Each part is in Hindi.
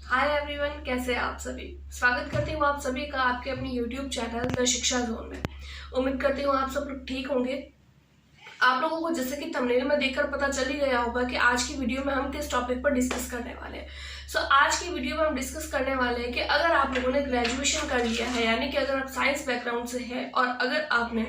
हाय एवरीवन, कैसे हैं आप सभी। स्वागत करती हूँ आप सभी का आपके अपनी यूट्यूब चैनल द शिक्षा जोन में। उम्मीद करती हूँ आप सब लोग ठीक होंगे। आप लोगों को जैसे कि थंबनेल में देखकर पता चल ही गया होगा कि आज की वीडियो में हम किस टॉपिक पर डिस्कस करने वाले हैं। आज की वीडियो में हम डिस्कस करने वाले हैं कि अगर आप लोगों ने ग्रेजुएशन कर लिया है, यानी कि अगर आप साइंस बैकग्राउंड से है और अगर आपने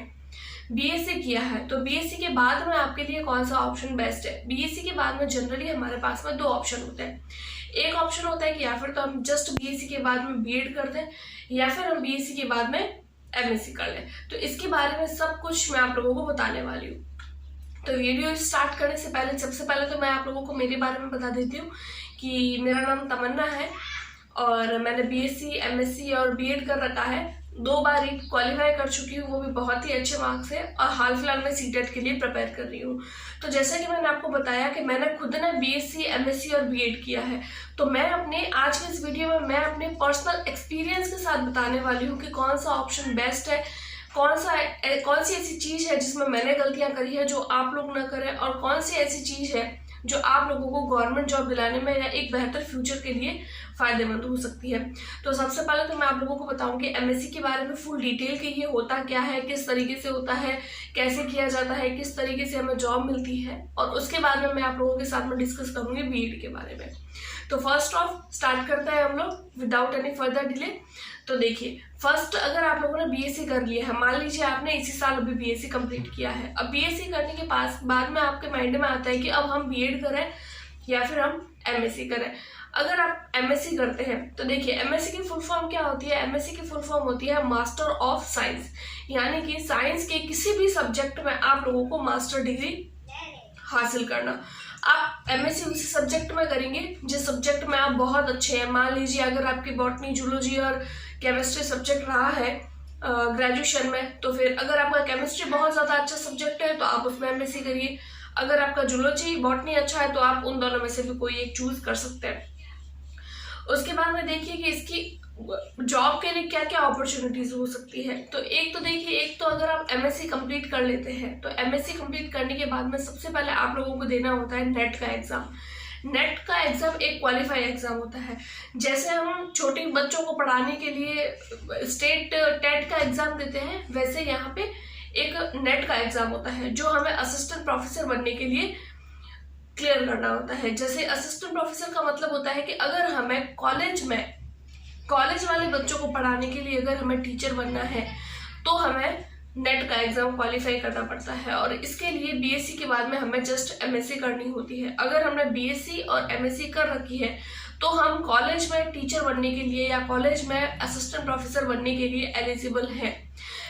बीएससी किया है तो बीएससी के बाद में आपके लिए कौन सा ऑप्शन बेस्ट है। बीएससी के बाद में जनरली हमारे पास में दो ऑप्शन होते हैं। एक ऑप्शन होता है कि या फिर तो हम जस्ट बीएससी के बाद में बीएड कर दें या फिर हम बीएससी के बाद में एमएससी कर लें। तो इसके बारे में सब कुछ मैं आप लोगों को बताने वाली हूँ। तो वीडियो स्टार्ट करने से पहले सबसे पहले तो मैं आप लोगों को मेरे बारे में बता देती हूँ कि मेरा नाम तमन्ना है और मैंने बीएससी, एमएससी और बीएड कर रखा है। 2 बार क्वालिफाई कर चुकी हूँ, वो भी बहुत ही अच्छे मार्क्स से, और हाल फिलहाल में सीटेट के लिए प्रिपेयर कर रही हूँ। तो जैसा कि मैंने आपको बताया कि मैंने खुद ने बीएससी, एमएससी और बीएड किया है, तो मैं अपने आज के इस वीडियो में मैं अपने पर्सनल एक्सपीरियंस के साथ बताने वाली हूँ कि कौन सा ऑप्शन बेस्ट है, कौन सी ऐसी चीज है जिसमें मैंने गलतियां करी है जो आप लोग ना करें, और कौन सी ऐसी चीज है जो आप लोगों को गवर्नमेंट जॉब दिलाने में या एक बेहतर फ्यूचर के लिए फायदेमंद हो सकती है। तो सबसे पहले तो मैं आप लोगों को बताऊंगी एमएससी के बारे में फुल डिटेल कि ये होता क्या है, किस तरीके से होता है, कैसे किया जाता है, किस तरीके से हमें जॉब मिलती है, और उसके बाद में मैं आप लोगों के साथ में डिस्कस करूंगी बीएड के बारे में। तो फर्स्ट ऑफ स्टार्ट करते हैं हम लोग विदाउट एनी फर्दर डिले। तो देखिए, फर्स्ट अगर आप लोगों ने बीएससी कर लिया है, मान लीजिए आपने इसी साल अभी बीएससी कंप्लीट किया है। अब बीएससी करने के बाद में आपके माइंड में आता है कि अब हम बीएड करें या फिर हम एमएससी करें। अगर आप एमएससी करते हैं तो देखिए, एमएससी की फुल फॉर्म क्या होती है। एमएससी की फुल फॉर्म होती है मास्टर ऑफ साइंस, यानी कि साइंस के किसी भी सब्जेक्ट में आप लोगों को मास्टर डिग्री हासिल करना। आप एमएससी उसी सब्जेक्ट में करेंगे जिस सब्जेक्ट में आप बहुत अच्छे हैं। मान लीजिए अगर आपकी बॉटनी, जूलॉजी और केमिस्ट्री सब्जेक्ट रहा है ग्रेजुएशन में, तो फिर अगर आपका केमिस्ट्री बहुत ज्यादा अच्छा सब्जेक्ट है तो आप उसमें एमएससी करिए। अगर आपका जूलॉजी, बॉटनी अच्छा है तो आप उन दोनों में से भी कोई एक चूज कर सकते हैं। उसके बाद में देखिए कि इसकी जॉब के लिए क्या क्या अपॉर्चुनिटीज हो सकती है। तो एक तो देखिए, एक तो अगर आप एमएससी कंप्लीट कर लेते हैं तो एमएससी कंप्लीट करने के बाद में सबसे पहले आप लोगों को देना होता है नेट का एग्जाम। नेट का एग्जाम एक क्वालिफाई एग्जाम होता है। जैसे हम छोटे बच्चों को पढ़ाने के लिए स्टेट टेट का एग्जाम देते हैं, वैसे यहाँ पे एक नेट का एग्जाम होता है जो हमें असिस्टेंट प्रोफेसर बनने के लिए क्लियर करना होता है। जैसे असिस्टेंट प्रोफेसर का मतलब होता है कि अगर हमें कॉलेज वाले बच्चों को पढ़ाने के लिए अगर हमें टीचर बनना है तो हमें नेट का एग्जाम क्वालिफाई करना पड़ता है, और इसके लिए बीएससी के बाद में हमें जस्ट एमएससी करनी होती है। अगर हमने बीएससी और एमएससी कर रखी है तो हम कॉलेज में टीचर बनने के लिए या कॉलेज में असिस्टेंट प्रोफेसर बनने के लिए एलिजिबल हैं।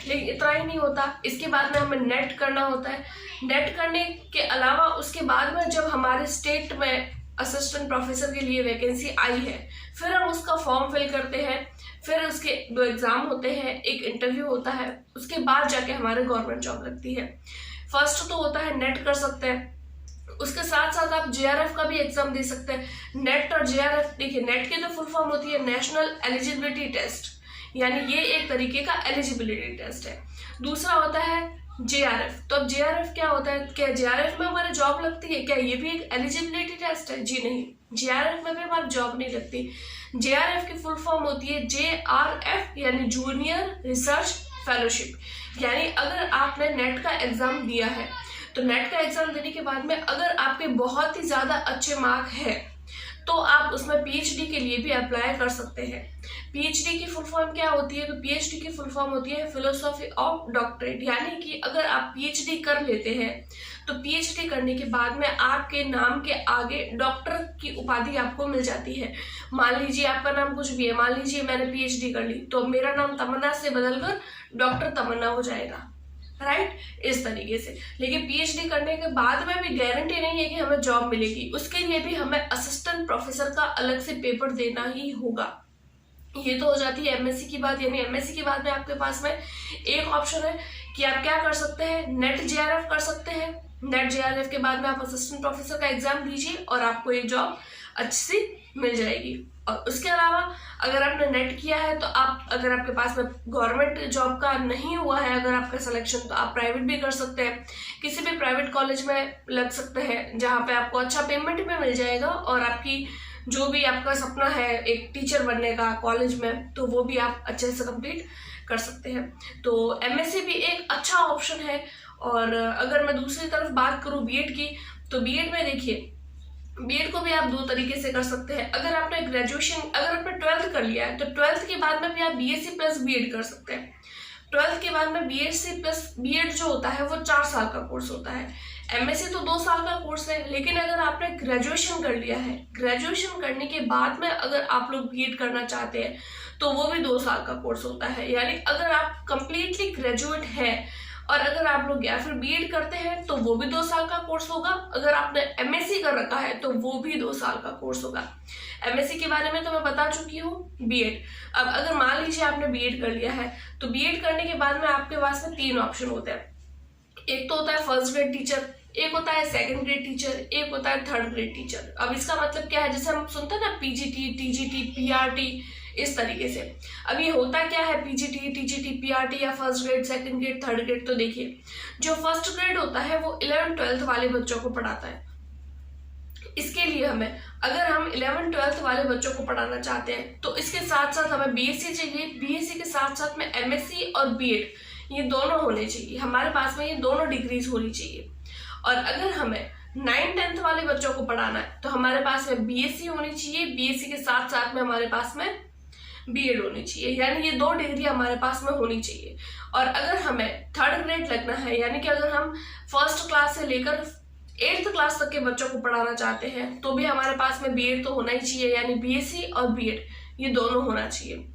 लेकिन इतना ही नहीं होता, इसके बाद में हमें नेट करना होता है। नेट करने के अलावा उसके बाद में जब हमारे स्टेट में असिस्टेंट प्रोफेसर के लिए वैकेंसी आई है, फिर हम उसका फॉर्म फिल करते हैं, फिर उसके 2 एग्जाम होते हैं, एक इंटरव्यू होता है, उसके बाद जाके हमारे गवर्नमेंट जॉब लगती है। फर्स्ट तो होता है नेट कर सकते हैं, उसके साथ साथ आप जेआरएफ का भी एग्जाम दे सकते हैं। नेट और जेआरएफ, देखिए नेट की तो फुल फॉर्म होती है नेशनल एलिजिबिलिटी टेस्ट, यानी ये एक तरीके का एलिजिबिलिटी टेस्ट है। दूसरा होता है जेआरएफ। तो अब जेआरएफ क्या होता है, क्या जेआरएफ में हमारी जॉब लगती है, क्या ये भी एक एलिजिबिलिटी टेस्ट है? जी नहीं, जेआरएफ में भी हमारी जॉब नहीं लगती। जेआरएफ की फुल फॉर्म होती है जेआरएफ, यानी जूनियर रिसर्च फेलोशिप। यानी अगर आपने नेट का एग्जाम दिया है तो नेट का एग्जाम देने के बाद में अगर आपके बहुत ही ज्यादा अच्छे मार्क है तो आप उसमें पीएचडी के लिए भी अप्लाई कर सकते हैं। पीएचडी की फुल फॉर्म क्या होती है? तो पीएचडी की फुल फॉर्म होती है फिलोसॉफी ऑफ डॉक्टरेट, यानी कि अगर आप पीएचडी कर लेते हैं तो पीएचडी करने के बाद में आपके नाम के आगे डॉक्टर की उपाधि आपको मिल जाती है। मान लीजिए आपका नाम कुछ भी है, मान लीजिए मैंने पीएचडी कर ली तो मेरा नाम तमन्ना से बदलकर डॉक्टर तमन्ना हो जाएगा, राइट? इस तरीके से। लेकिन पीएचडी करने के बाद में भी गारंटी नहीं है कि हमें जॉब मिलेगी, उसके लिए भी हमें असिस्टेंट प्रोफेसर का अलग से पेपर देना ही होगा। ये तो हो जाती है एमएससी की बात, यानी एमएससी के बाद में आपके पास में एक ऑप्शन है कि आप क्या कर सकते हैं, नेट जेआरएफ कर सकते हैं। नेट जेआरएफ के बाद में आप असिस्टेंट प्रोफेसर का एग्जाम दीजिए और आपको ये जॉब अच्छी सी मिल जाएगी। और उसके अलावा अगर आपने नेट किया है तो आप, अगर आपके पास में गवर्नमेंट जॉब का नहीं हुआ है अगर आपका सिलेक्शन, तो आप प्राइवेट भी कर सकते हैं। किसी भी प्राइवेट कॉलेज में लग सकते हैं जहाँ पे आपको अच्छा पेमेंट भी मिल जाएगा और आपकी जो भी आपका सपना है एक टीचर बनने का कॉलेज में, तो वो भी आप अच्छे से कंप्लीट कर सकते हैं। तो एमएससी भी एक अच्छा ऑप्शन है। और अगर मैं दूसरी तरफ बात करूँ बीएड की, तो बीएड में देखिए, बीएड को भी आप 2 तरीके से कर सकते हैं। अगर आपने ग्रेजुएशन, अगर आपने 12th कर लिया है, तो 12th के बाद में भी आप बीएससी प्लस बीएड कर सकते हैं। 12th के बाद में बीएससी प्लस बीएड जो होता है वो 4 साल का कोर्स होता है। एमएससी तो 2 साल का कोर्स है। लेकिन अगर आपने ग्रेजुएशन कर लिया है, ग्रेजुएशन करने के बाद में अगर आप लोग बीएड करना चाहते हैं, तो वो भी 2 साल का कोर्स होता है। यानी अगर आप कंप्लीटली ग्रेजुएट हैं और अगर आप लोग या फिर बीएड करते हैं, तो वो भी 2 साल का कोर्स होगा। अगर आपने एमएससी कर रखा है, तो वो भी 2 साल का कोर्स होगा। एमएससी के बारे में तो मैं बता चुकी हूँ। बीएड, अब अगर मान लीजिए आपने बीएड कर लिया है, तो बीएड करने के बाद में आपके पास में 3 ऑप्शन होते हैं। एक तो होता है फर्स्ट ग्रेड टीचर, एक होता है सेकंड ग्रेड टीचर, एक होता है थर्ड ग्रेड टीचर। अब इसका मतलब क्या है, जैसे हम सुनते हैं ना पीजीटी, टीजीटी, पीआरटी, इस तरीके से। अब ये होता क्या है पीजीटी, टीजीटी, पीआरटी या first grade, second grade, third grade? तो देखिए, जो फर्स्ट ग्रेड होता है वो 11th 12th वाले बच्चों को पढ़ाता है। इसके लिए हमें, अगर हम 11th 12th वाले बच्चों को पढ़ाना चाहते हैं, तो इसके साथ साथ हमें बीएससी चाहिए। बीएससी के साथ साथ में एमएससी और बीएड, ये दोनों होने चाहिए हमारे पास में, ये दोनों डिग्रीज होनी चाहिए। और अगर हमें 9th 10th वाले बच्चों को पढ़ाना है, तो हमारे पास में बीएससी होनी चाहिए। बीएससी के साथ साथ में हमारे पास में बीएड होनी चाहिए। यानी ये 2 डिग्री हमारे पास में होनी चाहिए। और अगर हमें थर्ड ग्रेड लगना है, यानी कि अगर हम फर्स्ट क्लास से लेकर 8th क्लास तक के बच्चों को पढ़ाना चाहते हैं, तो भी हमारे पास में बीएड तो होना ही चाहिए। यानी बीएससी और बीएड ये दोनों होना चाहिए।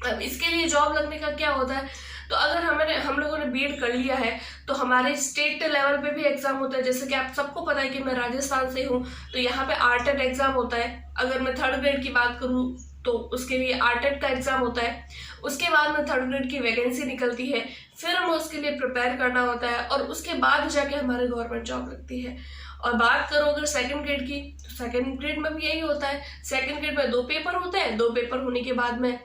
अब इसके लिए जॉब लगने का क्या होता है, तो अगर हम लोगों ने बीएड कर लिया है, तो हमारे स्टेट लेवल पे भी एग्जाम होता है। जैसे कि आप सबको पता है कि मैं राजस्थान से हूँ, तो यहाँ पे आरटेट एग्जाम होता है। अगर मैं थर्ड ग्रेड की बात करूँ, तो उसके लिए आरटेट का एग्जाम होता है। उसके बाद में थर्ड ग्रेड की वैकेंसी निकलती है, फिर हमें उसके लिए प्रिपेयर करना होता है, और उसके बाद जाके हमारे गवर्नमेंट जॉब लगती है। और बात करो अगर सेकंड ग्रेड की, तो सेकंड ग्रेड में भी यही होता है। सेकंड ग्रेड में 2 पेपर होते हैं। 2 पेपर होने के बाद में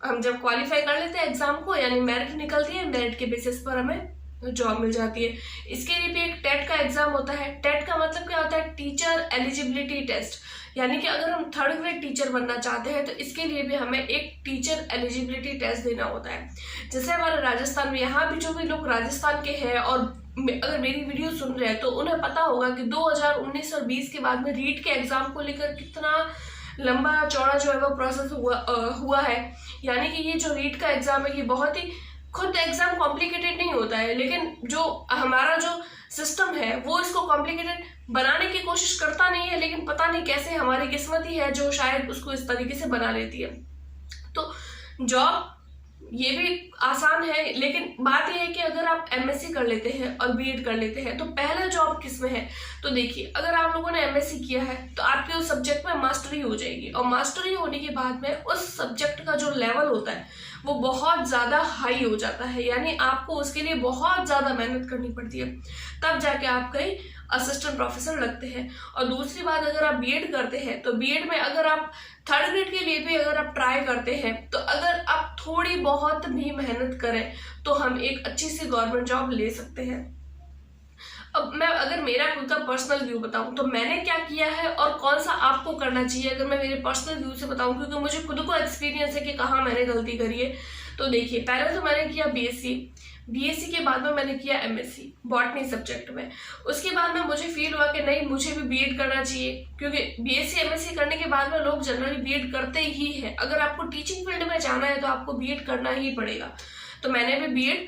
हम जब क्वालिफाई कर लेते हैं एग्जाम को, यानी मेरिट निकलती है, मेरिट के बेसिस पर हमें जॉब मिल जाती है। इसके लिए भी एक टेट का एग्जाम होता है। टेट का मतलब क्या होता है, टीचर एलिजिबिलिटी टेस्ट। यानी कि अगर हम थर्ड ग्रेड टीचर बनना चाहते हैं, तो इसके लिए भी हमें एक टीचर एलिजिबिलिटी टेस्ट देना होता है। जैसे हमारे राजस्थान में, यहाँ भी जो भी लोग राजस्थान के हैं और अगर मेरी वीडियो सुन रहे हैं, तो उन्हें पता होगा कि 2019 और 20 के बाद में रीट के एग्जाम को लेकर कितना लंबा चौड़ा जो है वो प्रोसेस हुआ है। यानी कि ये जो रीट का एग्जाम है, ये बहुत ही, खुद एग्जाम कॉम्प्लिकेटेड नहीं होता है, लेकिन जो हमारा जो सिस्टम है वो इसको कॉम्प्लिकेटेड बनाने की कोशिश करता नहीं है। लेकिन पता नहीं कैसे हमारी किस्मत ही है जो शायद उसको इस तरीके से बना लेती है। तो जॉब ये भी आसान है, लेकिन बात यह है कि अगर आप एमएससी कर लेते हैं और बीएड कर लेते हैं, तो पहला जॉब किस में है। तो देखिए, अगर आप लोगों ने एमएससी किया है, तो आपके उस सब्जेक्ट में मास्टरी हो जाएगी, और मास्टरी होने के बाद में उस सब्जेक्ट का जो लेवल होता है वो बहुत ज़्यादा हाई हो जाता है। यानी आपको उसके लिए बहुत ज़्यादा मेहनत करनी पड़ती है, तब जाके आप कहीं असिस्टेंट प्रोफेसर लगते हैं। और दूसरी बात, अगर आप बीएड करते हैं, तो बीएड में अगर आप थर्ड ग्रेड के लिए भी अगर आप ट्राई करते हैं, तो अगर आप थोड़ी बहुत भी मेहनत करें, तो हम एक अच्छी सी गवर्नमेंट जॉब ले सकते हैं। अब मैं अगर मेरा खुद का पर्सनल व्यू बताऊं, तो मैंने क्या किया है और कौन सा आपको करना चाहिए, अगर मैं मेरे पर्सनल व्यू से बताऊं, क्योंकि मुझे खुद को एक्सपीरियंस है कि कहाँ मैंने गलती करी है। तो देखिए, पहले तो मैंने किया बीएससी के बाद में मैंने किया एमएससी बॉटनी सब्जेक्ट में। उसके बाद में मुझे फील हुआ कि नहीं, मुझे भी बीएड करना चाहिए, क्योंकि बीएससी एमएससी करने के बाद में लोग जनरली बीएड करते ही हैं। अगर आपको टीचिंग फील्ड में जाना है, तो आपको बीएड करना ही पड़ेगा। तो मैंने भी बीएड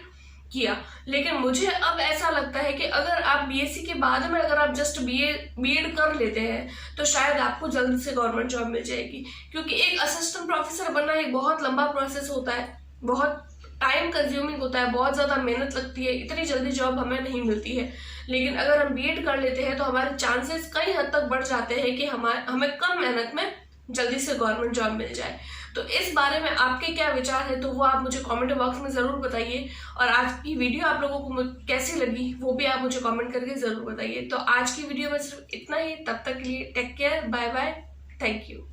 किया। लेकिन मुझे अब ऐसा लगता है कि अगर आप बीएससी के बाद में अगर आप जस्ट बीएड कर लेते हैं, तो शायद आपको जल्द से गवर्नमेंट जॉब मिल जाएगी। क्योंकि एक असिस्टेंट प्रोफेसर बनना एक बहुत लंबा प्रोसेस होता है, बहुत टाइम कंज्यूमिंग होता है, बहुत ज़्यादा मेहनत लगती है, इतनी जल्दी जॉब हमें नहीं मिलती है। लेकिन अगर हम बीएड कर लेते हैं, तो हमारे चांसेस कई हद तक बढ़ जाते हैं कि हमें कम मेहनत में जल्दी से गवर्नमेंट जॉब मिल जाए। तो इस बारे में आपके क्या विचार है, तो वो आप मुझे कमेंट बॉक्स में ज़रूर बताइए। और आज की वीडियो आप लोगों को कैसी लगी, वो भी आप मुझे कमेंट करके ज़रूर बताइए। तो आज की वीडियो में सिर्फ इतना ही। तब तक के लिए take care, bye bye, thank you.